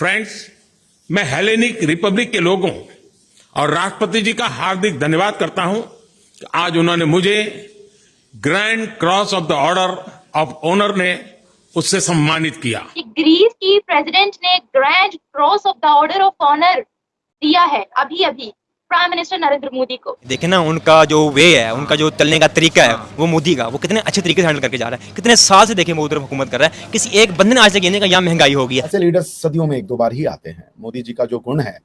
Friends, मैं Hellenic Republic के लोगों और राष्ट्रपति जी का हार्दिक धन्यवाद करता हूं कि आज उन्होंने मुझे grand cross of the order of honour ने उससे सम्मानित किया। ग्रीस की प्रेसिडेंट ने grand cross of the order of honour दिया है अभी अभी प्राइम मिनिस्टर नरेंद्र मोदी को। देखे ना उनका जो वे है, उनका जो चलने का तरीका है, वो मोदी का, वो कितने अच्छे तरीके से हैंडल करके जा रहा है। कितने साल से देखे वो उधर हुकूमत कर रहा है, किसी एक बंदे ने आज तक ये नहीं कहा यहाँ महंगाई हो गई है। ऐसे लीडर्स सदियों में एक दो बार ही आते हैं। मोदी जी का जो गुण है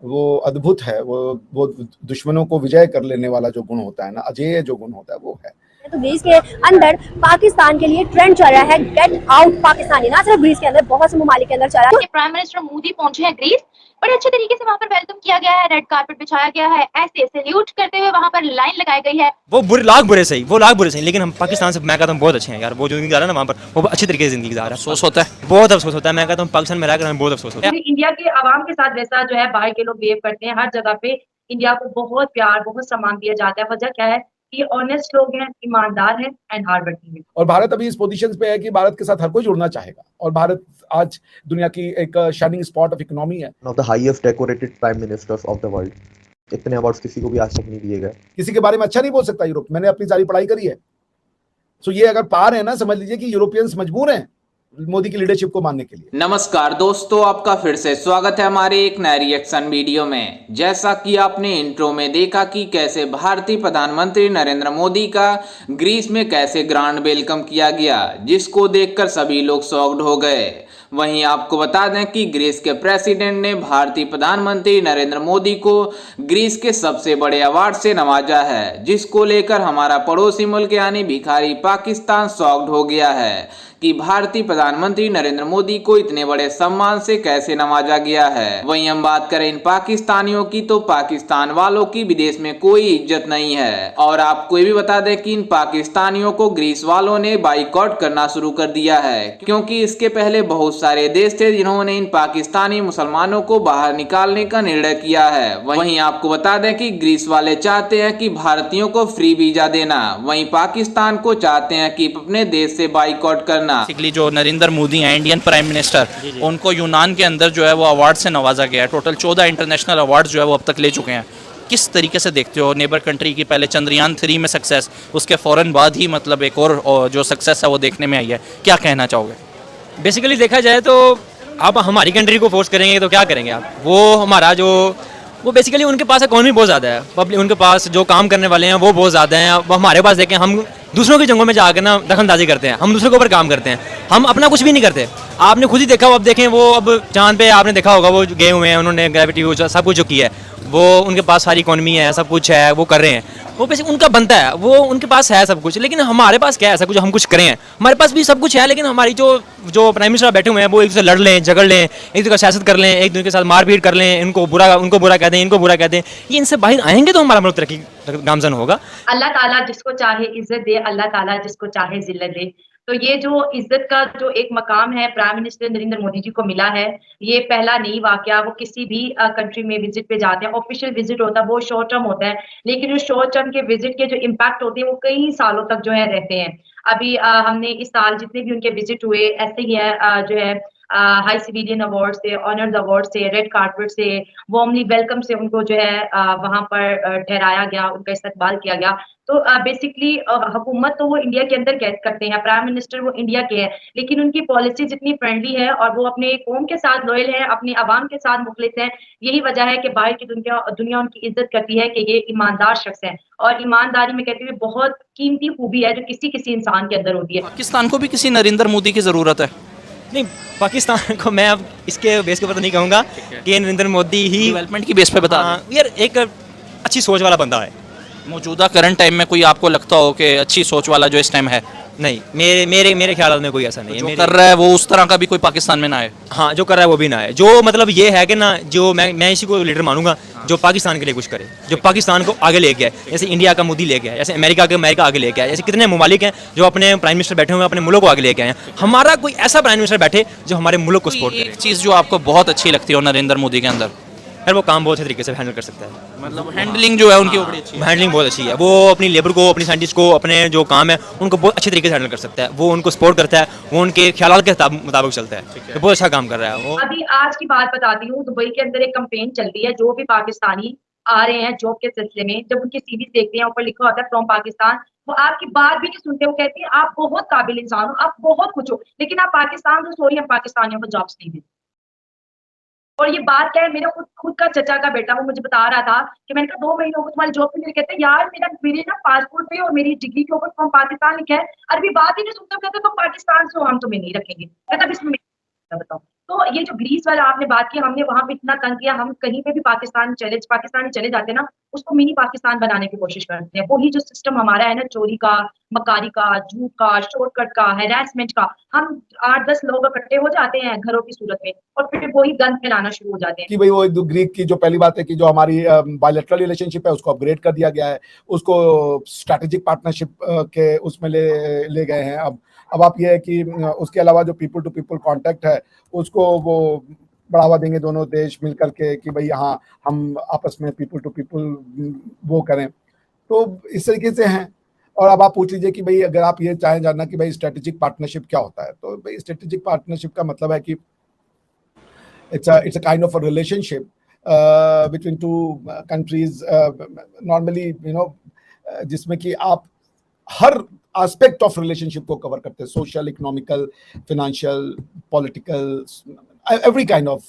वो अद्भुत है। वो दुश्मनों को विजय कर लेने वाला जो गुण होता है ना, अजेय जो गुण होता है वो है। तो ग्रीस के अंदर पाकिस्तान के लिए ट्रेंड चल रहा है गेट आउट पाकिस्तानी, ना सिर्फ ग्रीस के अंदर, बहुत से ममालिक के अंदर चल रहा है। प्राइम मिनिस्टर मोदी पहुंचे हैं ग्रीस, बड़े अच्छे तरीके से वहां पर वेलकम किया गया है, रेड कारपेट बिछाया गया है, ऐसे सैल्यूट करते हुए वहां पर लाइन लगाई गई है। वो लाख बुरे सही, लेकिन हम पाकिस्तान से, मैं कहता हूँ बहुत अच्छे हैं यार। वो जो जिंदगी जा रहा है ना वहाँ पर, वो अच्छी तरीके से जिंदगी जा रहा है। अफसोस होता है, बहुत अफसोस होता है। मैं कहता हूँ पाकिस्तान में रहकर हमें बहुत अफसोस होता है। इंडिया के आवाम के साथ वैसा जो है बाहर के लोग बिहेव करते हैं। हर जगह पे इंडिया को बहुत प्यार, बहुत सम्मान दिया जाता है। वजह क्या है कि ऑनेस्ट लोग हैं, ईमानदार हैं एंड हार्ड वर्किंग है। और भारत अभी इस पोजीशन पे है कि भारत के साथ हर कोई जुड़ना चाहेगा। और भारत आज दुनिया की एक शाइनिंग स्पॉट ऑफ इकोनॉमी है। One of the highest decorated prime ministers of the world. इतने अवार्ड्स किसी को भी आज तक नहीं दिए गए। किसी के बारे में अच्छा नहीं बोल सकता यूरोप। मैंने अपनी सारी पढ़ाई करी है। सो ये अगर पार है ना, समझ लीजिए कि यूरोपियंस मजबूर हैं मोदी की लीडरशिप को मानने के लिए। नमस्कार दोस्तों, आपका फिर से स्वागत है हमारे एक नए रिएक्शन वीडियो में। जैसा कि आपने इंट्रो में देखा कि कैसे भारतीय प्रधानमंत्री नरेंद्र मोदी का ग्रीस में कैसे ग्रांड वेलकम किया गया, जिसको देखकर सभी लोग शॉक्ड हो गए। वहीं आपको बता दें कि ग्रीस के प्रेसिडेंट ने भारतीय प्रधानमंत्री नरेंद्र मोदी को ग्रीस के सबसे बड़े अवार्ड से नवाजा है, जिसको लेकर हमारा पड़ोसी मुल्क यानी भिखारी पाकिस्तान शॉक्ड हो गया है कि भारतीय प्रधानमंत्री नरेंद्र मोदी को इतने बड़े सम्मान से कैसे नवाजा गया है। वहीं हम बात करें इन पाकिस्तानियों की, तो पाकिस्तान वालों की विदेश में कोई इज्जत नहीं है। और आपको ये भी बता दें कि इन पाकिस्तानियों को ग्रीस वालों ने बाइकआउट करना शुरू कर दिया है, क्योंकि इसके पहले बहुत सारे देश थे जिन्होंने इन पाकिस्तानी मुसलमानों को बाहर निकालने का निर्णय किया है। वहीं आपको बता दें कि ग्रीस वाले चाहते हैं कि भारतीयों को फ्री वीजा देना, वहीं पाकिस्तान को चाहते हैं कि अपने देश से बाइकआउट करना। बेसिकली जो नरेंद्र मोदी हैं इंडियन प्राइम मिनिस्टर, उनको यूनान के अंदर जो है वो अवार्ड से नवाजा गया है। टोटल 14 इंटरनेशनल अवार्ड जो है वो अब तक ले चुके हैं। किस तरीके से देखते हो नेबर कंट्री की पहले चंद्रयान 3 में सक्सेस, उसके फ़ौरन बाद ही मतलब एक और जो सक्सेस है वो देखने में आई है, क्या कहना चाहोगे? बेसिकली देखा जाए तो आप हमारी कंट्री को फोर्स करेंगे तो क्या करेंगे आप? वो बेसिकली उनके पास इकॉनमी बहुत ज़्यादा है, पब्लिक उनके पास जो काम करने वाले हैं वो बहुत ज़्यादा हैं। वो हमारे पास देखें, हम दूसरों की जंगों में जाकर ना दखलंदाजी करते हैं, हम दूसरों के ऊपर काम करते हैं, हम अपना कुछ भी नहीं करते। आपने खुद ही देखा हो, अब देखें वो अब चांद पे आपने देखा होगा वो गए हुए हैं, उन्होंने ग्रेविटी सब कुछ जो किया है, वो उनके पास सारी इकॉनमी है, सब कुछ है, वो कर रहे हैं। वो बेसिक उनका बनता है, वो उनके पास है सब कुछ। लेकिन हमारे पास क्या है ऐसा कुछ हम कुछ करें? हमारे पास भी सब कुछ है, लेकिन हमारी जो प्राइम मिनिस्टर बैठे हुए हैं वो एक दूसरे लड़ लें, झगड़ लें, एक दूसरे का सियासत कर लें, एक दूसरे के साथ मारपीट कर लें, उनको बुरा कहते हैं, इनको बुरा कहते हैं। ये इनसे बाहर आएंगे तो हमारा मुल्क तरक्की गामजन होगा। अल्लाह ताला जिसको चाहे इज्जत दे, अल्लाह ताला जिसको चाहे जिल्लत दे। तो ये जो इज्जत का जो एक मकाम है प्राइम मिनिस्टर नरेंद्र मोदी जी को मिला है, ये पहला नहीं वाकया। वो किसी भी कंट्री में विजिट पे जाते हैं, ऑफिशियल विजिट होता है वो शॉर्ट टर्म होता है, लेकिन जो शॉर्ट टर्म के विजिट के जो इम्पैक्ट होते हैं वो कई सालों तक जो है रहते हैं। अभी हमने इस साल जितने भी उनके विजिट हुए ऐसे ही है, जो है हाई सिविलियन अवार्ड से, ऑनर्स अवार्ड से, रेड कारपेट से, वार्मली वेलकम से उनको जो है वहां पर ठहराया गया, उनका इस्तकबाल किया गया। तो बेसिकली हुकूमत तो वो इंडिया के अंदर करते हैं, प्राइम मिनिस्टर वो इंडिया के हैं, लेकिन उनकी पॉलिसी जितनी फ्रेंडली है और वो अपने कौम के साथ लॉयल है, अपने अवाम के साथ मुखलिस हैं। यही वजह है कि बाहर की दुनिया उनकी इज्जत करती है कि ये ईमानदार शख्स हैं। और ईमानदारी में कहते हुए बहुत कीमती खूबी है जो किसी इंसान के अंदर होती है। पाकिस्तान को भी किसी नरेंद्र मोदी की ज़रूरत है? नहीं, पाकिस्तान को मैं अब इसके बेस के ऊपर तो नहीं कहूँगा कि नरेंद्र मोदी ही डेवलपमेंट की बेस पे बता यार एक अच्छी सोच वाला बंदा है। मौजूदा करंट टाइम में कोई आपको लगता हो कि अच्छी सोच वाला जो इस टाइम है? नहीं, मेरे ख्याल में कोई ऐसा नहीं है। जो कर रहा है वो उस तरह का भी कोई पाकिस्तान में ना आए। हाँ, जो कर रहा है वो भी ना आए। जो मतलब ये है कि ना, जो मैं इसी को लीडर मानूंगा जो पाकिस्तान के लिए कुछ करे, जो पाकिस्तान को आगे लेके आए। जैसे इंडिया का मोदी लेके आए, जैसे अमेरिका आगे लेके आए, जैसे कितने ममालिक हैं जो अपने प्राइम मिनिस्टर बैठे हुए हैं अपने मुल्क को आगे लेके आए हैं। हमारा कोई ऐसा प्राइम मिनिस्टर बैठे जो हमारे मुल्क को सपोर्ट करे। एक चीज़ जो आपको बहुत अच्छी लगती हो नरेंद्र मोदी के अंदर? यार वो काम बहुत अच्छे तरीके से हैंडल कर सकता है। मतलब हैंडलिंग जो है उनकी वो बड़ी अच्छी है। हैंडलिंग बहुत अच्छी है, वो अपनी लेबर को, अपनी साइंटिस्ट को, अपने जो काम है उनको बहुत अच्छे तरीके से हैंडल कर सकता है, वो उनको सपोर्ट करता है, वो उनके ख्याल के मुताबिक चलता है, तो बहुत अच्छा काम कर रहा है वो। अभी आज की बात बताती हूँ, दुबई के अंदर एक कैंपेन चल रही है, जो भी पाकिस्तानी आ रहे हैं जॉब के सिलसिले में, जब उनकी सीवी देखते हैं ऊपर लिखा होता है फ्रॉम पाकिस्तान, वो आपकी बात भी नहीं सुनते, वो कहते हैं आप बहुत काबिल इंसान हो, आप बहुत कुछ हो, लेकिन आप पाकिस्तान से सॉरी हम पाकिस्तानियों को जॉब्स नहीं देते। और ये बात क्या है, मेरा खुद का चचा का बेटा वो मुझे बता रहा था कि मैंने कहा 2 महीनों को तुम्हारी जॉब पे नहीं, कहते यार मेरे ना पासपोर्ट पे और मेरी डिग्री के ऊपर फ्रॉम पाकिस्तान लिखा है, अरबी बात ही नहीं सुनते, कहते तुम पाकिस्तान से हो, हम तुम्हें नहीं रखेंगे। कहता इसमें बताओ। तो ये जो ग्रीस वाला आपने बात की, हमने वहां पे इतना तंग किया, हम कहीं पे भी पाकिस्तानी चले जाते ना, उसको मिनी पाकिस्तान बनाने की कोशिश करते हैं। वही जो सिस्टम हमारा है ना, चोरी का, मकारी का, झूठ का, शॉर्टकट का, हैरेसमेंट का, हम 8-10 लोग इकट्ठे हो जाते हैं घरों की सूरत में और फिर वही गंद फैलाना शुरू हो जाते हैं कि भाई वो ग्रीक की जो पहली बात है कि जो हमारी बायलैटरल रिलेशनशिप है उसको अपग्रेड कर दिया गया है, उसको स्ट्रैटेजिक पार्टनरशिप के उसमें ले गए हैं। अब आप ये है कि उसके अलावा जो पीपल टू पीपल कांटेक्ट है उसको वो बढ़ावा देंगे दोनों देश मिलकर के कि भाई हाँ हम आपस में पीपल टू पीपल वो करें, तो इस तरीके से हैं। और अब आप पूछ लीजिए कि भाई अगर आप ये चाहें जानना कि भाई स्ट्रेटेजिक पार्टनरशिप क्या होता है, तो भाई स्ट्रेटेजिक पार्टनरशिप का मतलब है कि it's a kind of a relationship between two countries, normally जिसमें कि आप हर एस्पेक्ट ऑफ रिलेशनशिप को कवर करते हैं, social, economical, financial, political, every kind of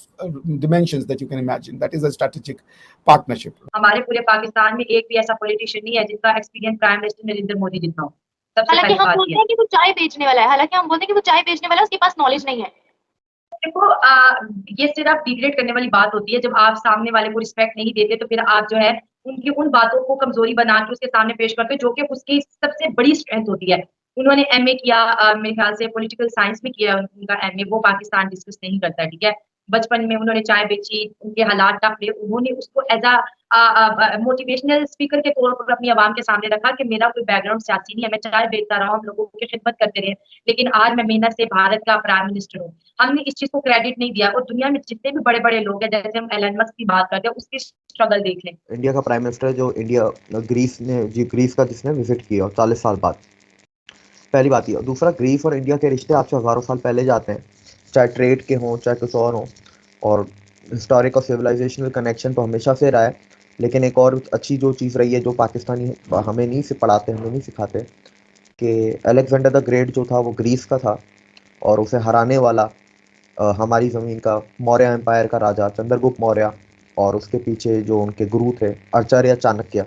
dimensions that you can imagine. That is a strategic partnership. हमारे पूरे पाकिस्तान में एक भी ऐसा पॉलिटिशियन नहीं है जिसका experience prime minister Narendra Modi जितना हो। सबसे हालांकि पहली हम बात बोलते ये हैं कि वो चाय बेचने वाला है, हालांकि हम बोलते हैं कि वो चाय बेचने वाला है, उसके पास नॉलेज नहीं है। देखो ये सिर्फ डिग्रेड करने वाली बात होती है, जब आप सामने वाले को रिस्पेक्ट नहीं देते तो फिर आप जो है उनकी उन बातों को कमजोरी बना के उसके सामने पेश करते हो, जो कि उसकी सबसे बड़ी स्ट्रेंथ होती है। उन्होंने एमए किया, मेरे ख्याल से पॉलिटिकल साइंस में किया उनका एमए, वो पाकिस्तान डिस्कस नहीं करता, ठीक है। बचपन में उन्होंने चाय बेची, उनके हालात टफ थे, उन्होंने उसको एज अ मोटिवेशनल स्पीकर के तौर पर अपनी आवाम के सामने रखा कि मेरा कोई बैकग्राउंड सियासी नहीं है, मैं चाय बेचता रहा हूँ, हम लोगों की खिदमत करते रहे, लेकिन आज मैं मेहनत से भारत का प्राइम मिनिस्टर हूँ। हमने इस चीज को क्रेडिट नहीं दिया। और दुनिया में जितने भी बड़े बड़े लोग हैं, जैसे हम एलन मस्क की बात करते हैं, उसकी स्ट्रगल देख लें। इंडिया का प्राइम मिनिस्टर जो ग्रीस का जिसने विजिट किया 40 साल बाद, पहली बात ये। दूसरा, ग्रीस और इंडिया के रिश्ते आज से हजारों साल पहले जाते हैं, चाहे ट्रेड के हों चाहे कुछ और हों, और हिस्टोरिक और सिविलाइजेशनल कनेक्शन तो हमेशा से रहा है। लेकिन एक और अच्छी जो चीज़ रही है जो पाकिस्तानी हमें नहीं पढ़ाते, हमें नहीं सिखाते, कि अलेक्जेंडर द ग्रेट जो था वो ग्रीस का था, और उसे हराने वाला हमारी ज़मीन का मौर्य एम्पायर का राजा चंद्रगुप्त मौर्य, और उसके पीछे जो उनके गुरु थे आचार्य चाणक्य,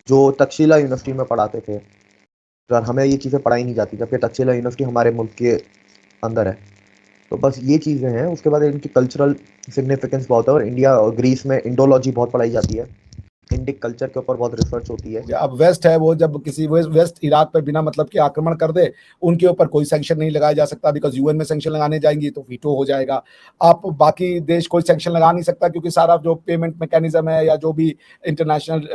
जो तक्षशिला यूनिवर्सिटी में पढ़ाते थे। और हमें ये चीज़ें पढ़ाई नहीं जाती, जबकि तक्षशिला यूनिवर्सिटी हमारे मुल्क के अंदर है। तो बस ये चीज़ें हैं। उसके बाद इनकी कल्चरल सिग्निफिकेंस बहुत है, और इंडिया और ग्रीस में इंडोलॉजी बहुत पढ़ाई जाती है, इंडिक कल्चर के ऊपर बहुत रिसर्च होती है। अब वेस्ट है, वो जब किसी वेस्ट इराक पर बिना मतलब के आक्रमण कर दे, उनके ऊपर कोई सैंक्शन नहीं लगाया जा सकता, बिकॉज यूएन में सैंक्शन लगाने जाएंगी तो वीटो हो जाएगा। आप बाकी देश कोई सैंक्शन लगा नहीं सकता, क्योंकि सारा जो पेमेंट मैकेनिज्म है या जो भी इंटरनेशनल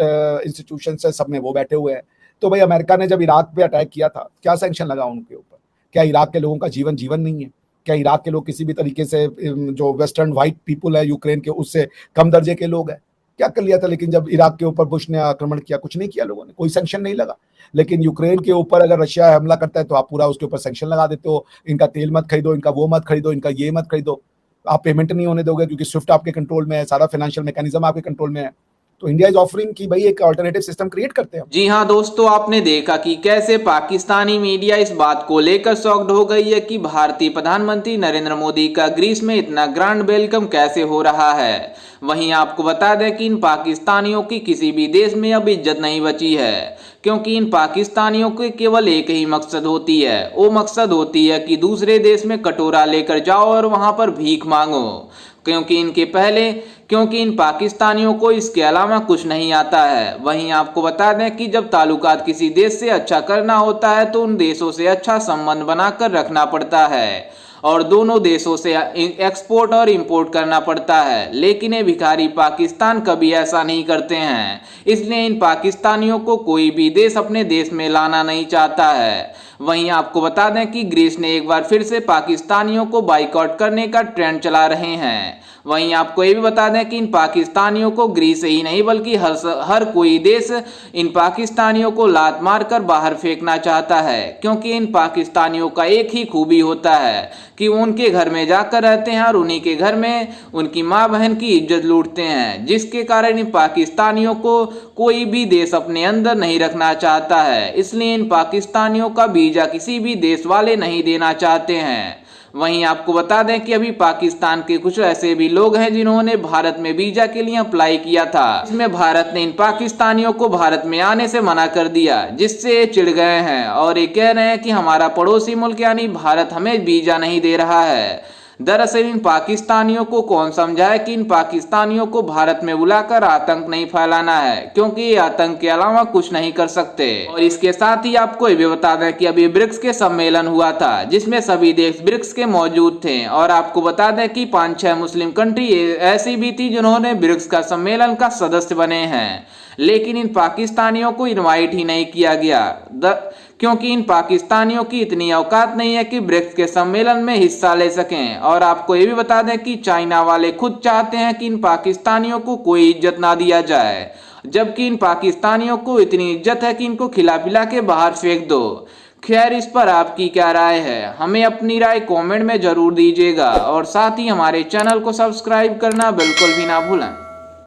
इंस्टीट्यूशन है सब में वो बैठे हुए हैं। तो भाई अमेरिका ने जब इराक पे अटैक किया था, क्या सैंक्शन लगा उनके ऊपर? क्या इराक के लोगों का जीवन नहीं है? क्या इराक के लोग किसी भी तरीके से जो वेस्टर्न व्हाइट पीपल है यूक्रेन के, उससे कम दर्जे के लोग हैं? क्या कर लिया था? लेकिन जब इराक के ऊपर बुश ने आक्रमण किया, कुछ नहीं किया लोगों ने, कोई सैंक्शन नहीं लगा। लेकिन यूक्रेन के ऊपर अगर रशिया हमला करता है तो आप पूरा उसके ऊपर सैंक्शन लगा देते हो, इनका तेल मत खरीदो, इनका वो मत खरीदो, इनका ये मत खरीदो, आप पेमेंट नहीं होने दोगे क्योंकि स्विफ्ट आपके कंट्रोल में है, सारा फाइनेंशियल मैकेनिज्म आपके कंट्रोल में है। तो इंडिया इज ऑफरिंग कि भाई एक अल्टरनेटिव सिस्टम क्रिएट करते हैं। जी हाँ दोस्तों, आपने देखा कि कैसे पाकिस्तानी मीडिया इस बात को लेकर शॉक्ड हो गई है कि भारतीय प्रधानमंत्री नरेंद्र मोदी का ग्रीस में इतना ग्रैंड वेलकम कैसे हो रहा है। वहीं आपको बता दें कि इन पाकिस्तानियों की किसी भी देश में अब इज्जत नहीं बची है, क्योंकि इन पाकिस्तानियों की केवल एक ही मकसद होती है, वो मकसद होती है कि दूसरे देश में कटोरा लेकर जाओ और वहां पर भीख मांगो, क्योंकि इन पाकिस्तानियों को इसके अलावा कुछ नहीं आता है। वहीं आपको बता दें कि जब ताल्लुकात किसी देश से अच्छा करना होता है तो उन देशों से अच्छा संबंध बनाकर रखना पड़ता है और दोनों देशों से एक्सपोर्ट और इंपोर्ट करना पड़ता है। लेकिन ये भिखारी पाकिस्तान कभी ऐसा नहीं करते हैं, इसलिए इन पाकिस्तानियों को कोई भी देश अपने देश में लाना नहीं चाहता है। वहीं आपको बता दें कि ग्रीस ने एक बार फिर से पाकिस्तानियों को बाइकआउट करने का ट्रेंड चला रहे हैं। वहीं आपको ये भी बता दें कि इन पाकिस्तानियों को ग्रीस ही नहीं बल्कि हर कोई देश इन पाकिस्तानियों को लात मारकर बाहर फेंकना चाहता है, क्योंकि इन पाकिस्तानियों का एक ही खूबी होता है कि वो उनके घर में जाकर रहते हैं और उन्हीं के घर में उनकी माँ बहन की इज्जत लूटते हैं, जिसके कारण इन पाकिस्तानियों को कोई भी देश अपने अंदर नहीं रखना चाहता है। इसलिए इन पाकिस्तानियों का वीजा किसी भी देश वाले नहीं देना चाहते हैं। वहीं आपको बता दें कि अभी पाकिस्तान के कुछ ऐसे भी लोग हैं जिन्होंने भारत में वीजा के लिए अप्लाई किया था, इसमें भारत ने इन पाकिस्तानियों को भारत में आने से मना कर दिया, जिससे ये चिढ़ गए हैं और ये कह रहे हैं कि हमारा पड़ोसी मुल्क यानी भारत हमें वीजा नहीं दे रहा है। दरअसल इन पाकिस्तानियों को कौन समझाए कि इन पाकिस्तानियों को भारत में बुलाकर आतंक नहीं फैलाना है, क्योंकि ये आतंक के अलावा कुछ नहीं कर सकते। और इसके साथ ही आपको ये भी बता दें कि अभी ब्रिक्स के सम्मेलन हुआ था, जिसमें सभी देश ब्रिक्स के मौजूद थे। और आपको बता दें कि 5-6 मुस्लिम कंट्री ऐसी भी थी जिन्होंने ब्रिक्स का सम्मेलन का सदस्य बने हैं, लेकिन इन पाकिस्तानियों को इनवाइट ही नहीं किया गया, क्योंकि इन पाकिस्तानियों की इतनी औकात नहीं है कि ब्रिक्स के सम्मेलन में हिस्सा ले सकें। और आपको ये भी बता दें कि चाइना वाले खुद चाहते हैं कि इन पाकिस्तानियों को कोई इज्जत ना दिया जाए, जबकि इन पाकिस्तानियों को इतनी इज्जत है कि इनको खिला पिला के बाहर फेंक दो। खैर, इस पर आपकी क्या राय है, हमें अपनी राय कमेंट में जरूर दीजिएगा और साथ ही हमारे चैनल को सब्सक्राइब करना बिल्कुल भी ना भूलें।